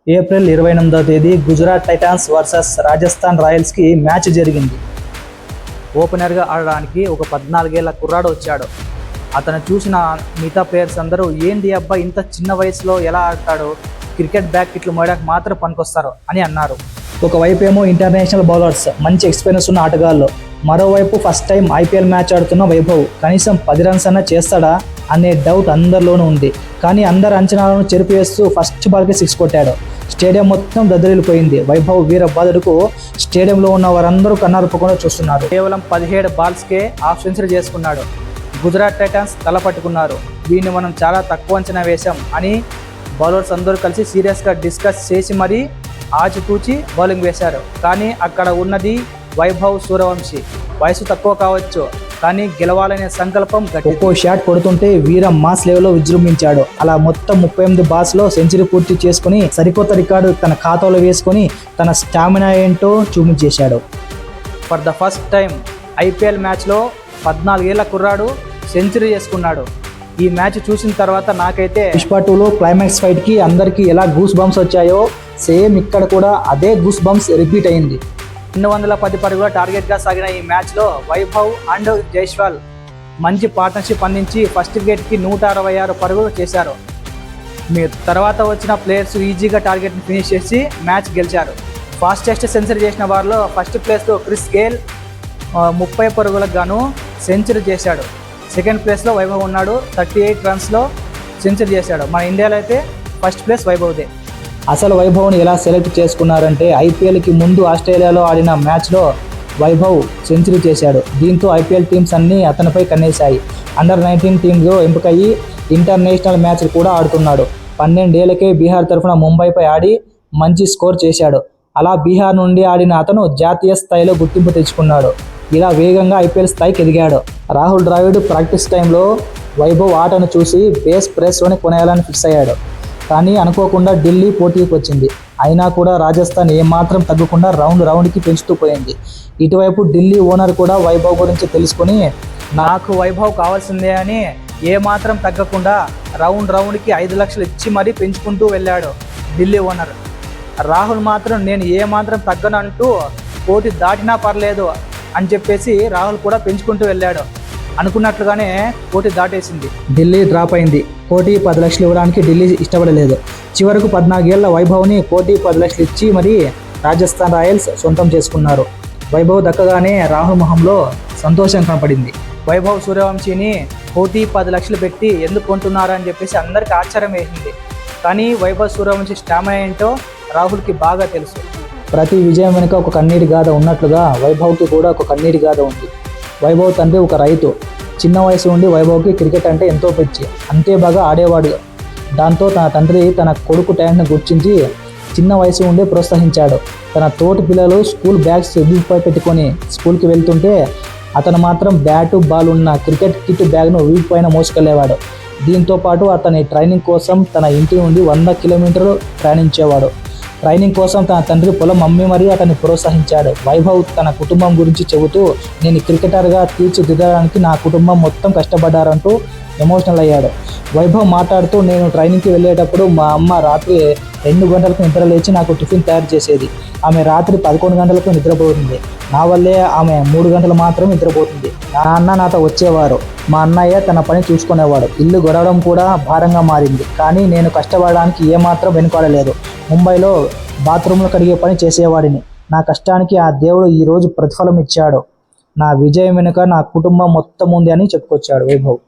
April 28వ తేదీ Gujarat Titans versus Rajasthan రాయల్స్కి మ్యాచ్ జరిగింది. ఓపెనర్గా ఆడడానికి ఒక 14 ఏళ్ల కుర్రాడు వచ్చాడు. అతను చూసిన మిగతా ప్లేయర్స్ అందరూ ఏంటి అబ్బా ఇంత చిన్న వయసులో ఎలా ఆడతాడు, క్రికెట్ బ్యాక్ ఇట్లు మోయడానికి మాత్రం పనికొస్తారు అని అన్నారు. ఒకవైపు ఏమో ఇంటర్నేషనల్ బౌలర్స్, మంచి ఎక్స్పీరియన్స్ ఉన్న ఆటగాళ్ళు, మరోవైపు ఫస్ట్ టైం ఐపీఎల్ మ్యాచ్ ఆడుతున్న వైభవ్ కనీసం 10 రన్స్ అన్నా చేస్తాడా అనే డౌట్ అందరిలోనూ ఉంది. కానీ అందరి అంచనాలను చెరిపివేస్తూ ఫస్ట్ బాల్కి 6 కొట్టాడు. స్టేడియం మొత్తం దద్దరిల్లిపోయింది. వైభవ్ వీరబాదుడుకు స్టేడియంలో ఉన్న వారందరూ కన్నారుపకుండా చూస్తున్నారు. కేవలం 17 బాల్స్కే హాఫ్ సెంచరీ చేసుకున్నాడు. గుజరాత్ టైటాన్స్ తల పట్టుకున్నారు. వీడిని మనం చాలా తక్కువ అంచనా వేశాం అని బౌలర్స్ అందరూ కలిసి సీరియస్గా డిస్కస్ చేసి మరీ ఆచితూచి బౌలింగ్ వేశారు. కానీ అక్కడ ఉన్నది వైభవ్ సూర్యవంశీ. వయసు తక్కువ కావచ్చు కానీ గెలవాలనే సంకల్పం గట్టి. ఒక్కో షాట్ కొడుతుంటే వీర మాస్ లెవెల్లో విజృంభించాడు. అలా మొత్తం 38 బాల్స్లో సెంచరీ పూర్తి చేసుకుని సరికొత్త రికార్డు తన ఖాతాలో వేసుకుని తన స్టామినా ఏంటో చూపించేశాడు. For the first time IPL మ్యాచ్లో 14 ఏళ్ల కుర్రాడు సెంచరీ చేసుకున్నాడు. ఈ మ్యాచ్ చూసిన తర్వాత నాకైతే పుష్ప 2లో క్లైమాక్స్ ఫైట్కి అందరికీ ఎలా గూస్ బంప్స్ వచ్చాయో సేమ్ ఇక్కడ కూడా అదే గూస్ బంప్స్ రిపీట్ అయింది. 210 పరుగుల టార్గెట్గా సాగిన ఈ మ్యాచ్లో వైభవ్ అండ్ జైస్వాల్ మంచి పార్ట్నర్షిప్ అందించి ఫస్ట్ వికెట్కి 166 పరుగులు చేశారు. తర్వాత వచ్చిన ప్లేయర్స్ ఈజీగా టార్గెట్ని ఫినిష్ చేసి మ్యాచ్ గెలిచారు. ఫాస్టెస్ట్ సెంచరీ చేసిన వారిలో ఫస్ట్ ప్లేస్లో క్రిస్ గేల్ 30 పరుగులకు గాను సెంచరీ చేశాడు. సెకండ్ ప్లేస్లో వైభవ్ ఉన్నాడు. 38 రన్స్లో సెంచరీ చేశాడు. మన ఇండియాలో అయితే ఫస్ట్ ప్లేస్ వైభవ్దే. అసలు వైభవ్ని ఎలా సెలెక్ట్ చేసుకున్నారంటే ఐపీఎల్కి ముందు ఆస్ట్రేలియాలో ఆడిన మ్యాచ్లో వైభవ్ సెంచరీ చేశాడు. దీంతో ఐపీఎల్ టీమ్స్ అన్నీ అతనిపై కన్నేశాయి. అండర్ 19 టీంలో ఎంపికయ్యి ఇంటర్నేషనల్ మ్యాచ్లు కూడా ఆడుతున్నాడు. 12 ఏళ్లకే బీహార్ తరఫున ముంబైపై ఆడి మంచి స్కోర్ చేశాడు. అలా బీహార్ నుండి ఆడిన అతను జాతీయ స్థాయిలో గుర్తింపు తెచ్చుకున్నాడు. ఇలా వేగంగా ఐపీఎల్ స్థాయికి ఎదిగాడు. రాహుల్ ద్రావిడ్ ప్రాక్టీస్ టైంలో వైభవ్ ఆటను చూసి బేస్ ప్రెస్లోనే కొనేయాలని ఫిక్స్ అయ్యాడు. కానీ అనుకోకుండా ఢిల్లీ పోటీకి వచ్చింది. అయినా కూడా రాజస్థాన్ ఏమాత్రం తగ్గకుండా రౌండ్కి పెంచుతూ పోయింది. ఇటువైపు ఢిల్లీ ఓనర్ కూడా వైభవ్ గురించి తెలుసుకుని నాకు వైభవ్ కావాల్సిందే అని ఏమాత్రం తగ్గకుండా రౌండ్కి 5 లక్షలు ఇచ్చి మరీ పెంచుకుంటూ వెళ్ళాడు ఢిల్లీ ఓనర్. రాహుల్ మాత్రం నేను ఏమాత్రం తగ్గనంటూ కోటి దాటినా పర్లేదు అని చెప్పేసి రాహుల్ కూడా పెంచుకుంటూ వెళ్ళాడు. అనుకున్నట్లుగానే కోటి దాటేసింది. ఢిల్లీ డ్రాప్ అయింది. కోటి 10 లక్షలు ఇవ్వడానికి ఢిల్లీ ఇష్టపడలేదు. చివరకు 14 ఏళ్ల వైభవ్ని కోటి 10 లక్షలు ఇచ్చి మరీ రాజస్థాన్ రాయల్స్ సొంతం చేసుకున్నారు. వైభవ్ దక్కగానే రాహుల్ మొహంలో సంతోషం కనపడింది. వైభవ్ సూర్యవంశీని కోటి 10 లక్షలు పెట్టి ఎందుకు కొంటున్నారని చెప్పేసి అందరికీ ఆశ్చర్యం వేసింది. కానీ వైభవ్ సూర్యవంశీ స్టామినా ఏంటో రాహుల్కి బాగా తెలుసు. ప్రతి విజయం వెనుక ఒక కన్నీటి గాథ ఉన్నట్లుగా వైభవ్కి కూడా ఒక కన్నీటి గాథ ఉంది. వైభవ్ తండ్రి ఒక రైతు. చిన్న వయసు నుండి వైభవ్కి క్రికెట్ అంటే ఎంతో పిచ్చి. అంతే బాగా ఆడేవాడు. దాంతో తన తండ్రి తన కొడుకు టాలెంట్ని గుర్తించి చిన్న వయసు నుండి ప్రోత్సహించాడు. తన తోటి పిల్లలు స్కూల్ బ్యాగ్స్ వీపుపై పెట్టుకొని స్కూల్కి వెళ్తుంటే అతను మాత్రం బ్యాటు బాల్ ఉన్న క్రికెట్ కిట్ బ్యాగ్ను వీపు పైన మోసుకెళ్లేవాడు. దీంతో పాటు అతని ట్రైనింగ్ కోసం తన ఇంటి నుండి 100 కిలోమీటర్లు ప్రయాణించేవాడు. ట్రైనింగ్ కోసం తన తండ్రి పొలం అమ్మి మరీ అతన్ని ప్రోత్సహించాడు. వైభవ్ తన కుటుంబం గురించి చెబుతూ నేను క్రికెటర్గా తీర్చిదిద్దడానికి నా కుటుంబం మొత్తం కష్టపడ్డారంటూ ఎమోషనల్ అయ్యాడు. వైభవ్ మాట్లాడుతూ నేను ట్రైనింగ్కి వెళ్ళేటప్పుడు మా అమ్మ రాత్రి 2 గంటలకు నిద్ర లేచి నాకు టిఫిన్ తయారు చేసేది. ఆమె రాత్రి 11 గంటలకు నిద్రపోతుంది. నా వల్లే ఆమె 3 గంటలు మాత్రం నిద్రపోతుంది. నా అన్న నాతో వచ్చేవారు. మా అన్నయ్య తన పని చూసుకునేవాడు. ఇల్లు గొడవడం కూడా భారంగా మారింది. కానీ నేను కష్టపడడానికి ఏమాత్రం వెనుకాడలేదు. ముంబైలో బాత్రూంలు కడిగే పని చేసేవాడిని. నా కష్టానికి ఆ దేవుడు ఈరోజు ప్రతిఫలం ఇచ్చాడు. నా విజయం వెనుక నా కుటుంబం మొత్తం ఉంది అని చెప్పుకొచ్చాడు వైభవ్.